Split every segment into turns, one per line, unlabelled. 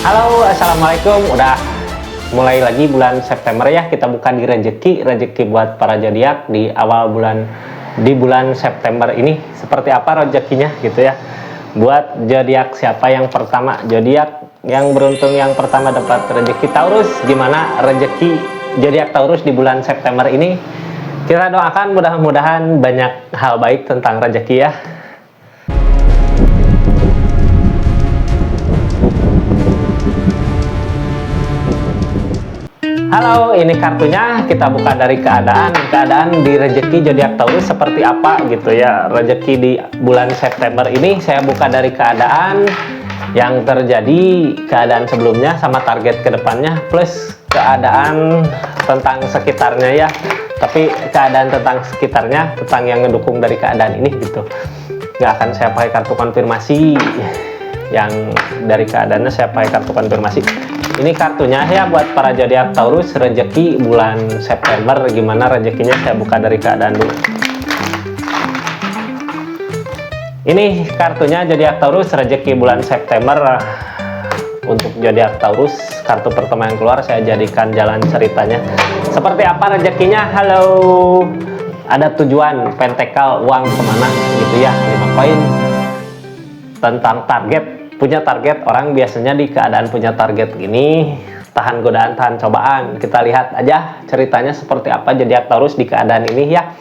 Halo, assalamualaikum. Udah mulai lagi bulan September ya. Kita buka di rezeki buat para zodiak di awal bulan di bulan September ini. Seperti apa rezekinya gitu ya. Buat zodiak siapa yang pertama? Zodiak yang beruntung yang pertama dapat rezeki Taurus. Gimana rezeki zodiak Taurus di bulan September ini? Kita doakan mudah-mudahan banyak hal baik tentang rezeki ya. Halo, ini kartunya. Kita buka dari keadaan di rezeki zodiak Taurus seperti apa gitu ya. Rezeki di bulan September ini saya buka dari keadaan yang terjadi, keadaan sebelumnya sama target kedepannya plus keadaan tentang sekitarnya ya. Tapi keadaan tentang sekitarnya, tentang yang ngedukung dari keadaan ini gitu. Nggak akan saya pakai kartu konfirmasi. Yang dari keadaannya saya pakai kartu konfirmasi. Ini kartunya ya buat para zodiak Taurus rezeki bulan September. Gimana rezekinya, saya buka dari keadaan dulu. Ini kartunya zodiak Taurus rezeki bulan September. Untuk zodiak Taurus, kartu pertama yang keluar saya jadikan jalan ceritanya. Seperti apa rezekinya? Halo. Ada tujuan, pentakel, uang kemana gitu ya, 5 koin. Tentang target, punya target. Orang biasanya di keadaan punya target gini, tahan godaan, tahan cobaan. Kita lihat aja ceritanya seperti apa zodiak Taurus di keadaan ini ya.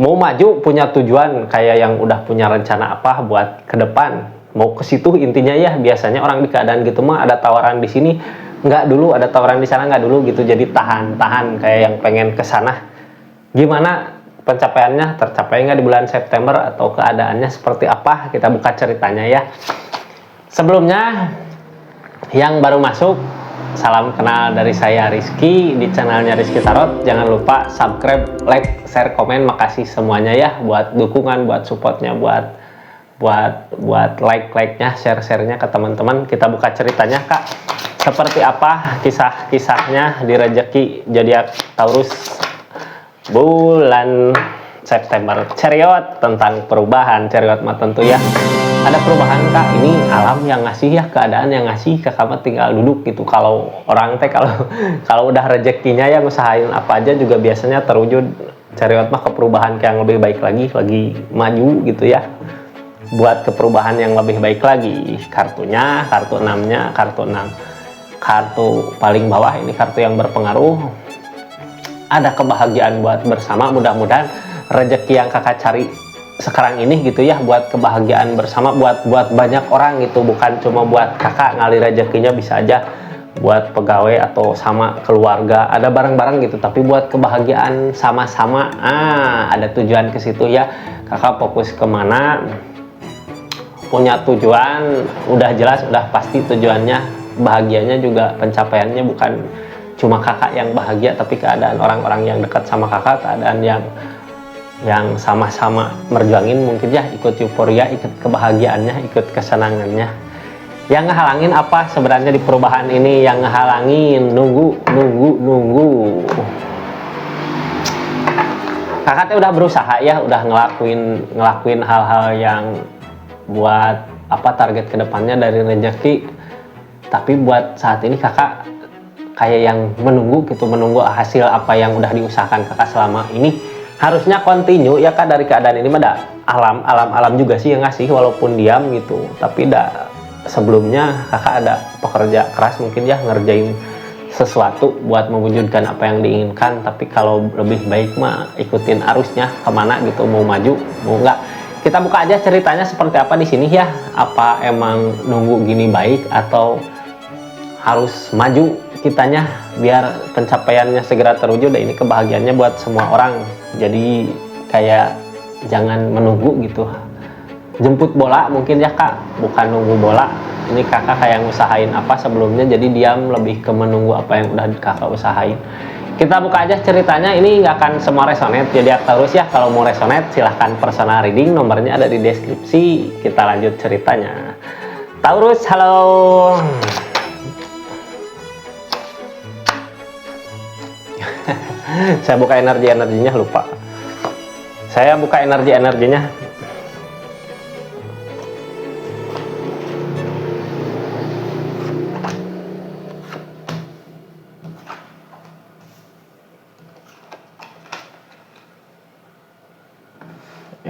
Mau maju, punya tujuan, kayak yang udah punya rencana apa buat ke depan, mau ke situ intinya ya. Biasanya orang di keadaan gitu mah ada tawaran di sini nggak dulu, ada tawaran di sana nggak dulu gitu. Jadi tahan kayak yang pengen ke sana. Gimana pencapaiannya, tercapai nggak di bulan September atau keadaannya seperti apa? Kita buka ceritanya ya. Sebelumnya yang baru masuk, salam kenal dari saya Rizky di channelnya Rizky Tarot. Jangan lupa subscribe, like, share, komen. Makasih semuanya ya buat dukungan, buat supportnya, buat like-nya, share-nya ke teman-teman. Kita buka ceritanya Kak. Seperti apa kisah-kisahnya di rezeki zodiak Taurus bulan September. Chariot tentang perubahan. Chariot mah tentu ya ada perubahan Kak. Ini alam yang ngasih ya, keadaan yang ngasih. Kakak mah tinggal duduk gitu. Kalau orang teh kalau udah rezekinya ya usahain apa aja juga biasanya terwujud. Chariot mah ke perubahan yang lebih baik lagi maju gitu ya, buat ke perubahan yang lebih baik lagi. Kartunya kartu 6-nya, kartu 6, kartu paling bawah ini kartu yang berpengaruh. Ada kebahagiaan buat bersama. Mudah-mudahan rezeki yang kakak cari sekarang ini gitu ya, buat kebahagiaan bersama, buat banyak orang gitu, bukan cuma buat kakak ngalir rezekinya, bisa aja buat pegawai atau sama keluarga, ada bareng-bareng gitu, tapi buat kebahagiaan sama-sama. Ada tujuan ke situ ya. Kakak fokus kemana, punya tujuan, udah jelas, udah pasti tujuannya. Bahagianya juga pencapaiannya bukan cuma kakak yang bahagia, tapi keadaan orang-orang yang dekat sama kakak, keadaan yang sama-sama merjuangin mungkin ya, ikut euforia, ikut kebahagiaannya, ikut kesenangannya. Yang ngehalangin apa sebenarnya di perubahan ini? Yang ngehalangin nunggu. Kakaknya udah berusaha ya, udah ngelakuin hal-hal yang buat apa target kedepannya dari rezeki, tapi buat saat ini kakak kayak yang menunggu hasil apa yang udah diusahakan kakak selama ini. Harusnya continue ya Kak. Dari keadaan ini mah alam juga sih yang ngasih, walaupun diam gitu, tapi sebelumnya kakak ada pekerja keras mungkin ya, ngerjain sesuatu buat mewujudkan apa yang diinginkan. Tapi kalau lebih baik mah ikutin arusnya kemana gitu, mau maju mau enggak. Kita buka aja ceritanya seperti apa di sini ya. Apa emang nunggu gini baik atau harus maju kitanya biar pencapaiannya segera terwujud? Ini kebahagiaannya buat semua orang. Jadi kayak jangan menunggu gitu, jemput bola mungkin ya Kak, bukan nunggu bola. Ini kakak kayak ngusahain apa sebelumnya, jadi diam, lebih ke menunggu apa yang udah kakak usahain. Kita buka aja ceritanya. Ini nggak akan semua resonate jadi Taurus ya. Kalau mau resonate silahkan personal reading, nomornya ada di deskripsi. Kita lanjut ceritanya. Taurus, halo. Saya buka energinya, lupa. Saya buka energinya.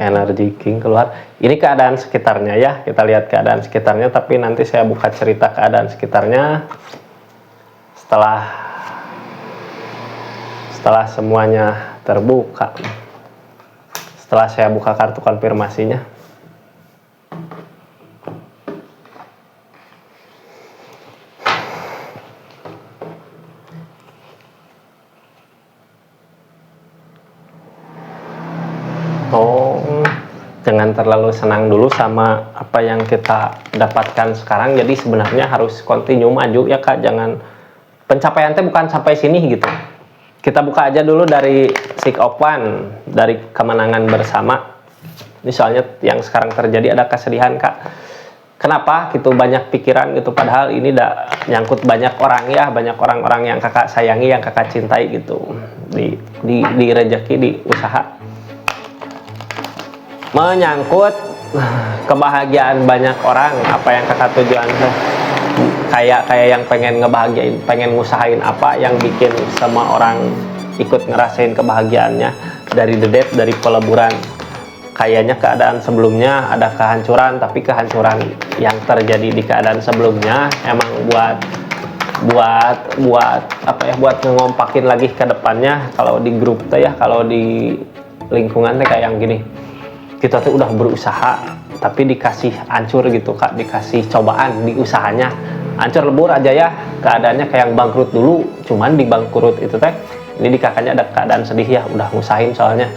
energi king keluar. Ini keadaan sekitarnya ya, kita lihat keadaan sekitarnya, tapi nanti saya buka cerita keadaan sekitarnya setelah semuanya terbuka, setelah saya buka kartu konfirmasinya. Jangan terlalu senang dulu sama apa yang kita dapatkan sekarang. Jadi sebenarnya harus continue maju ya Kak. Jangan pencapaian teh bukan sampai sini gitu. Kita buka aja dulu dari Six of Wands, dari kemenangan bersama. Ini soalnya yang sekarang terjadi ada kesedihan Kak. Kenapa gitu banyak pikiran gitu, padahal ini nyangkut banyak orang ya, banyak orang-orang yang Kakak sayangi, yang Kakak cintai gitu. Di rezeki, di usaha. Menyangkut kebahagiaan banyak orang, apa yang Kakak tujuan kayak yang pengen ngebahagiain, pengen ngusahain apa yang bikin semua orang ikut ngerasain kebahagiaannya. Dari The Death, dari peleburan, kayaknya keadaan sebelumnya ada kehancuran, tapi kehancuran yang terjadi di keadaan sebelumnya emang buat ngompakin lagi ke depannya. Kalau di grup teh ya, kalau di lingkungan teh kayak yang gini, kita tuh udah berusaha tapi dikasih hancur gitu Kak, dikasih cobaan di usahanya hancur lebur aja ya, keadaannya kayak yang bangkrut dulu. Cuman di bangkrut itu teh, ini di kakaknya ada keadaan sedih ya, udah ngusahin soalnya,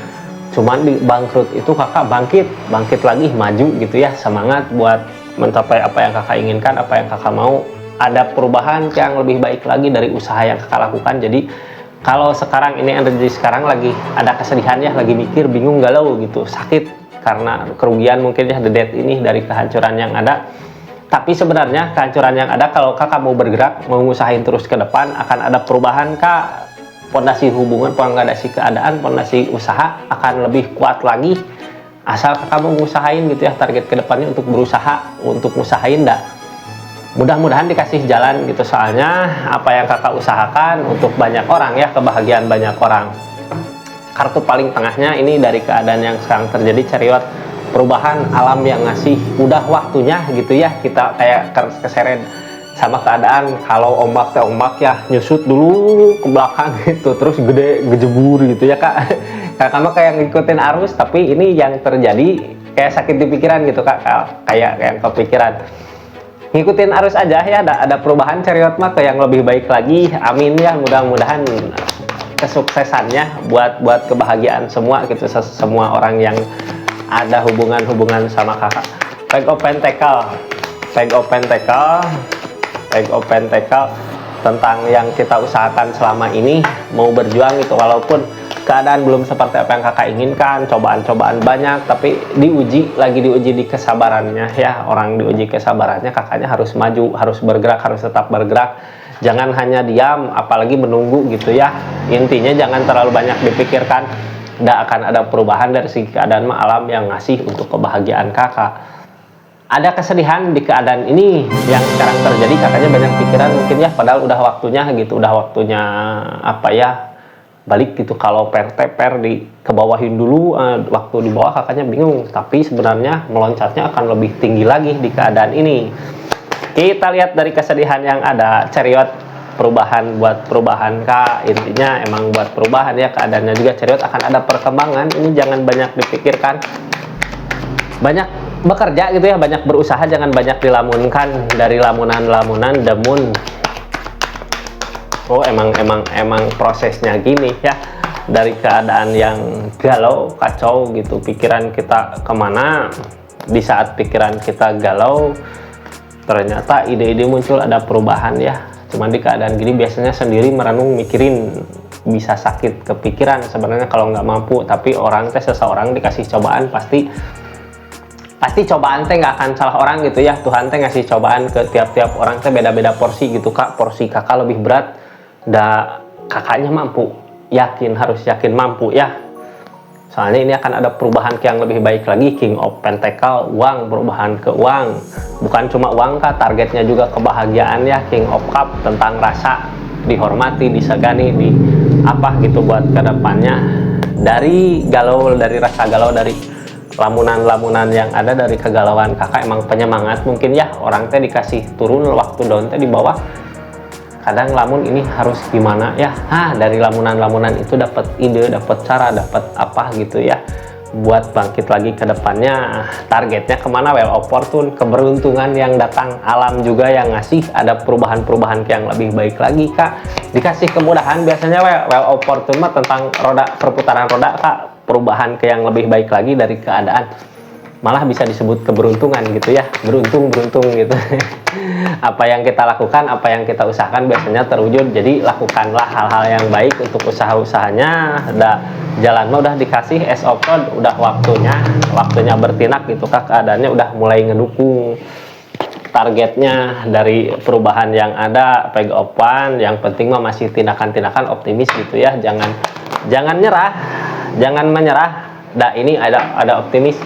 cuman di bangkrut itu Kakak bangkit lagi, maju gitu ya, semangat buat mencapai apa yang Kakak inginkan, apa yang Kakak mau. Ada perubahan yang lebih baik lagi dari usaha yang Kakak lakukan. Jadi kalau sekarang ini energi sekarang lagi ada kesedihan ya, lagi mikir, bingung, galau gitu, sakit karena kerugian mungkin ya, The Death ini dari kehancuran yang ada. Tapi sebenarnya kehancuran yang ada, kalau Kakak mau bergerak, mau ngusahain terus ke depan, akan ada perubahan Kak. Pondasi hubungan, pondasi keadaan, pondasi usaha akan lebih kuat lagi asal Kakak mau ngusahain gitu ya. Target ke depannya untuk berusaha, untuk ngusahain dah. Mudah-mudahan dikasih jalan gitu, soalnya apa yang Kakak usahakan untuk banyak orang ya, kebahagiaan banyak orang. Kartu paling tengahnya ini dari keadaan yang sekarang terjadi, Chariot, perubahan alam yang ngasih udah waktunya gitu ya. Kita kayak keseret sama keadaan, kalau ombak ya nyusut dulu ke belakang gitu, terus gede ngejebur gitu ya Kak. Kakak mah kayak ngikutin arus, tapi ini yang terjadi kayak sakit di pikiran gitu Kak, kayak yang kepikiran. Ngikutin arus aja ya, ada perubahan Chariot mah ke yang lebih baik lagi. Amin ya, mudah-mudahan kesuksesannya buat kebahagiaan semua gitu, semua orang yang ada hubungan sama Kakak. Page of Pentacle tentang yang kita usahakan selama ini, mau berjuang gitu, walaupun keadaan belum seperti apa yang Kakak inginkan, cobaan-cobaan banyak, tapi diuji di kesabarannya ya. Orang diuji kesabarannya, Kakaknya harus maju, harus bergerak, harus tetap bergerak. Jangan hanya diam, apalagi menunggu gitu ya. Intinya jangan terlalu banyak dipikirkan. Tidak akan ada perubahan dari segi keadaan alam yang ngasih untuk kebahagiaan Kakak. Ada kesedihan di keadaan ini yang sekarang terjadi, Kakaknya banyak pikiran mungkin ya, padahal udah waktunya gitu, udah waktunya apa ya, balik gitu. Kalau per dikebawahin dulu, waktu di bawah Kakaknya bingung, tapi sebenarnya meloncatnya akan lebih tinggi lagi di keadaan ini. Kita lihat dari kesedihan yang ada, Chariot, perubahan Kak. Intinya emang buat perubahan ya keadaannya juga. Chariot akan ada perkembangan, ini jangan banyak dipikirkan, banyak bekerja gitu ya, banyak berusaha, jangan banyak dilamunkan. Dari lamunan demun. Oh emang prosesnya gini ya, dari keadaan yang galau, kacau gitu, pikiran kita kemana. Di saat pikiran kita galau, ternyata ide-ide muncul, ada perubahan ya. Cuman di keadaan gini biasanya sendiri merenung, mikirin, bisa sakit kepikiran sebenarnya kalau nggak mampu. Tapi seseorang dikasih cobaan, pasti cobaan teh nggak akan salah orang gitu ya. Tuhan teh ngasih cobaan ke tiap-tiap orang teh beda-beda porsi gitu Kak. Porsi Kakak lebih berat, Kakaknya mampu, harus yakin mampu ya. Soalnya ini akan ada perubahan yang lebih baik lagi. King of Pentacle, uang, perubahan ke uang. Bukan cuma uang Kak, targetnya juga kebahagiaan ya. King of Cup, tentang rasa dihormati, disegani, apa gitu buat kedepannya. Dari rasa galau, dari lamunan-lamunan yang ada dari kegalauan kakak emang penyemangat mungkin ya, orang teh dikasih turun waktu daun teh di bawah, kadang lamun ini harus gimana ya, dari lamunan-lamunan itu dapat ide, dapat cara, dapat apa gitu ya, buat bangkit lagi ke depannya. Targetnya kemana? Well opportune, keberuntungan yang datang, alam juga yang ngasih, ada perubahan-perubahan yang lebih baik lagi kak, dikasih kemudahan. Biasanya well opportune mah tentang roda, perputaran roda kak, perubahan ke yang lebih baik lagi dari keadaan, malah bisa disebut keberuntungan gitu ya, beruntung gitu. Apa yang kita lakukan, apa yang kita usahakan biasanya terwujud. Jadi lakukanlah hal-hal yang baik untuk usaha-usahanya. Jalan mah udah dikasih SOP, udah waktunya bertindak gitu kak, keadaannya udah mulai ngedukung. Targetnya dari perubahan yang ada peg opan, yang penting mah masih tindakan-tindakan optimis gitu ya, jangan nyerah, jangan menyerah. Ini ada optimis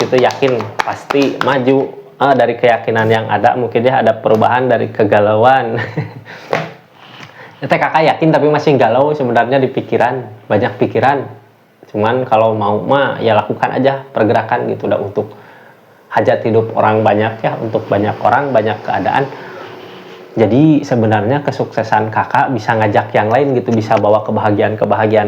gitu, yakin pasti maju. Dari keyakinan yang ada mungkin ya ada perubahan dari kegalauan. Kakak yakin tapi masih galau sebenarnya di pikiran, banyak pikiran. Cuman kalau mau mah ya lakukan aja pergerakan gitu udah, untuk hajat hidup orang banyak ya, untuk banyak orang, banyak keadaan. Jadi sebenarnya kesuksesan kakak bisa ngajak yang lain gitu, bisa bawa kebahagiaan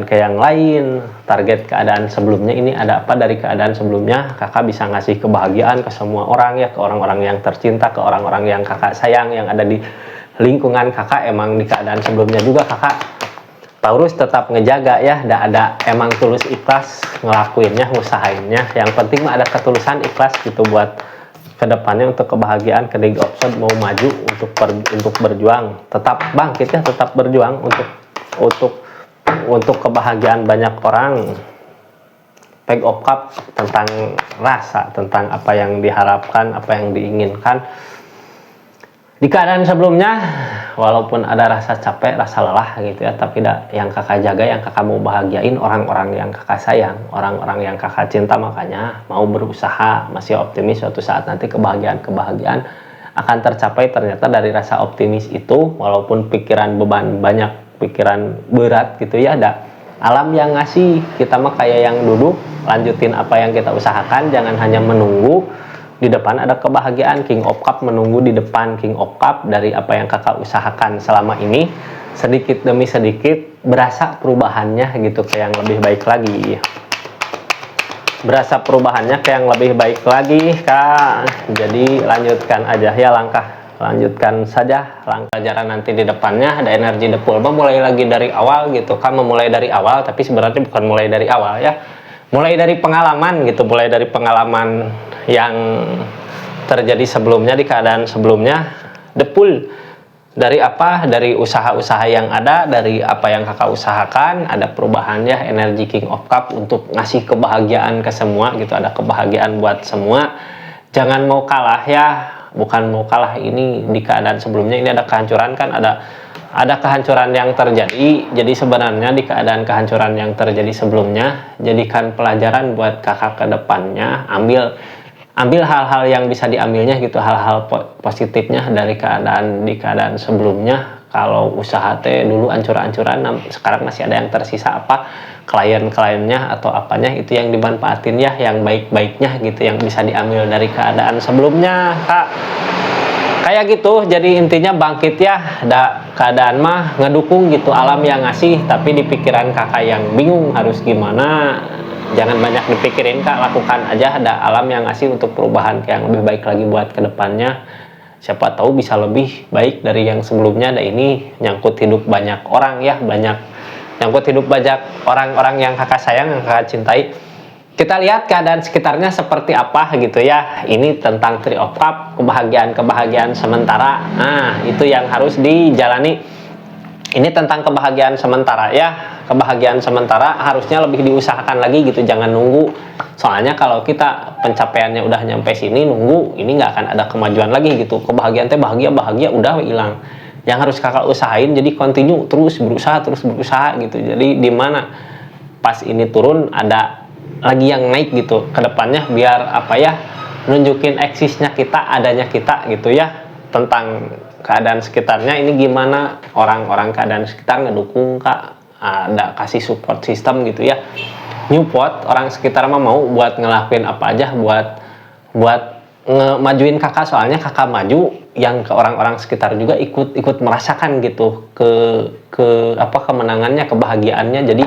ke yang lain. Target keadaan sebelumnya ini ada apa dari keadaan sebelumnya, kakak bisa ngasih kebahagiaan ke semua orang ya, ke orang-orang yang tercinta, ke orang-orang yang kakak sayang, yang ada di lingkungan kakak. Emang di keadaan sebelumnya juga kakak Taurus tetap ngejaga ya, ada emang tulus ikhlas ngelakuinnya, ngusahainnya. Yang penting mah ada ketulusan ikhlas gitu buat kedepannya, untuk kebahagiaan kedeg option, mau maju untuk berjuang, tetap bangkit ya, tetap berjuang untuk kebahagiaan banyak orang. Peg opkap tentang rasa, tentang apa yang diharapkan, apa yang diinginkan. Di keadaan sebelumnya walaupun ada rasa capek, rasa lelah gitu ya, tapi yang kakak jaga, yang kakak mau bahagiain orang-orang yang kakak sayang, orang-orang yang kakak cinta. Makanya mau berusaha, masih optimis suatu saat nanti kebahagiaan akan tercapai. Ternyata dari rasa optimis itu, walaupun pikiran beban banyak, pikiran berat gitu ya, ada alam yang ngasih. Kita mah kayak yang duduk, lanjutin apa yang kita usahakan, jangan hanya menunggu. Di depan ada kebahagiaan, King of Cup menunggu di depan. King of Cup dari apa yang kakak usahakan selama ini, sedikit demi sedikit berasa perubahannya gitu ke yang lebih baik lagi. Berasa perubahannya ke yang lebih baik lagi kak. Jadi lanjutkan aja ya, lanjutkan saja langkah pelajaran nanti di depannya. Ada energi depul mulai lagi dari awal gitu kan, memulai dari awal, tapi sebenarnya bukan mulai dari awal ya, mulai dari pengalaman gitu, mulai dari pengalaman yang terjadi sebelumnya, di keadaan sebelumnya. Depul dari apa, dari usaha-usaha yang ada, dari apa yang kakak usahakan, ada perubahan ya. Energi King of Cup untuk ngasih kebahagiaan ke semua gitu, ada kebahagiaan buat semua. Jangan mau kalah ya, bukan mau kalah, ini di keadaan sebelumnya ini ada kehancuran kan, ada kehancuran yang terjadi. Jadi sebenarnya di keadaan kehancuran yang terjadi sebelumnya, jadikan pelajaran buat kakak ke depannya. Ambil hal-hal yang bisa diambilnya gitu, hal-hal positifnya dari di keadaan sebelumnya. Kalau usaha teh dulu ancur-ancuran, sekarang masih ada yang tersisa apa, klien-kliennya atau apanya itu yang dimanfaatin ya, yang baik-baiknya gitu, yang bisa diambil dari keadaan sebelumnya kak. Kayak gitu. Jadi intinya bangkit ya, keadaan mah ngedukung gitu, alam yang ngasih, tapi di pikiran kakak yang bingung harus gimana, jangan banyak dipikirin kak, lakukan aja. Ada alam yang ngasih untuk perubahan yang lebih baik lagi buat kedepannya. Siapa tahu bisa lebih baik dari yang sebelumnya. Ada ini nyangkut hidup banyak orang ya, nyangkut hidup banyak orang-orang yang kakak sayang, yang kakak cintai. Kita lihat keadaan sekitarnya seperti apa gitu ya. Ini tentang Three of Cups, kebahagiaan sementara. Nah, itu yang harus dijalani. Ini tentang kebahagiaan sementara ya. Kebahagiaan sementara harusnya lebih diusahakan lagi gitu, jangan nunggu. Soalnya kalau kita pencapaiannya udah nyampe sini, nunggu, ini nggak akan ada kemajuan lagi gitu. Kebahagiaan teh bahagia udah hilang. Yang harus kakak usahain, jadi continue, terus berusaha gitu. Jadi di mana pas ini turun, ada lagi yang naik gitu kedepannya, biar apa ya, nunjukin eksisnya kita, adanya kita gitu ya. Tentang keadaan sekitarnya ini gimana, orang-orang keadaan sekitar ngedukung kak, ada kasih support system gitu ya. nyupport, orang sekitar mah mau buat ngelakuin apa aja buat ngemajuin kakak, soalnya kakak maju yang ke orang-orang sekitar juga ikut merasakan gitu ke apa kemenangannya, kebahagiaannya, jadi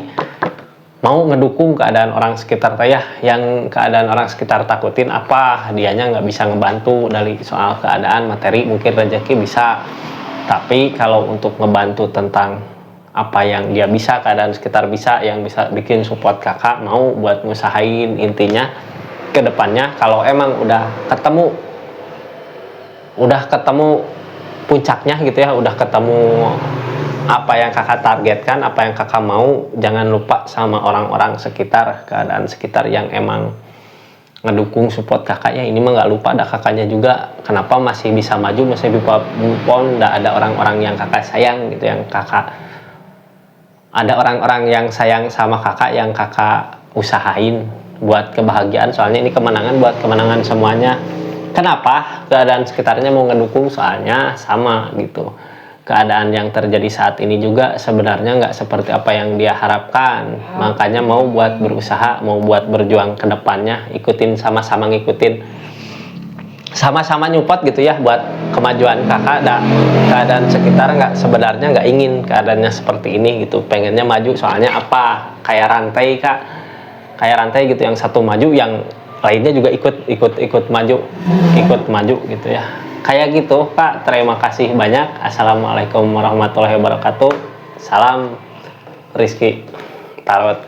mau ngedukung keadaan orang sekitar ya, yang keadaan orang sekitar takutin apa dianya nggak bisa ngebantu dari soal keadaan materi, mungkin rezeki bisa, tapi kalau untuk ngebantu tentang apa yang dia bisa, keadaan sekitar bisa, yang bisa bikin support kakak mau buat ngusahain. Intinya ke depannya kalau emang udah ketemu puncaknya gitu ya, udah ketemu apa yang kakak targetkan, apa yang kakak mau, jangan lupa sama orang-orang sekitar, keadaan sekitar yang emang ngedukung support kakak ya. Ini mah nggak lupa ada kakaknya juga, kenapa masih bisa maju, masih bisa move on, nggak ada orang-orang yang kakak sayang gitu, yang kakak ada orang-orang yang sayang sama kakak, yang kakak usahain buat kebahagiaan, soalnya ini kemenangan buat kemenangan semuanya. Kenapa keadaan sekitarnya mau ngedukung, soalnya sama gitu, keadaan yang terjadi saat ini juga sebenarnya nggak seperti apa yang dia harapkan, makanya mau buat berusaha, mau buat berjuang ke depannya, ikutin, sama-sama ngikutin, sama-sama nyupport gitu ya buat kemajuan kakak. Keadaan sekitar sebenarnya nggak ingin keadaannya seperti ini gitu, pengennya maju, soalnya apa, kayak rantai kak, kayak rantai gitu, yang satu maju yang lainnya juga ikut maju gitu ya, kayak gitu kak. Terima kasih banyak. Assalamualaikum warahmatullahi wabarakatuh. Salam Rizky Tarot.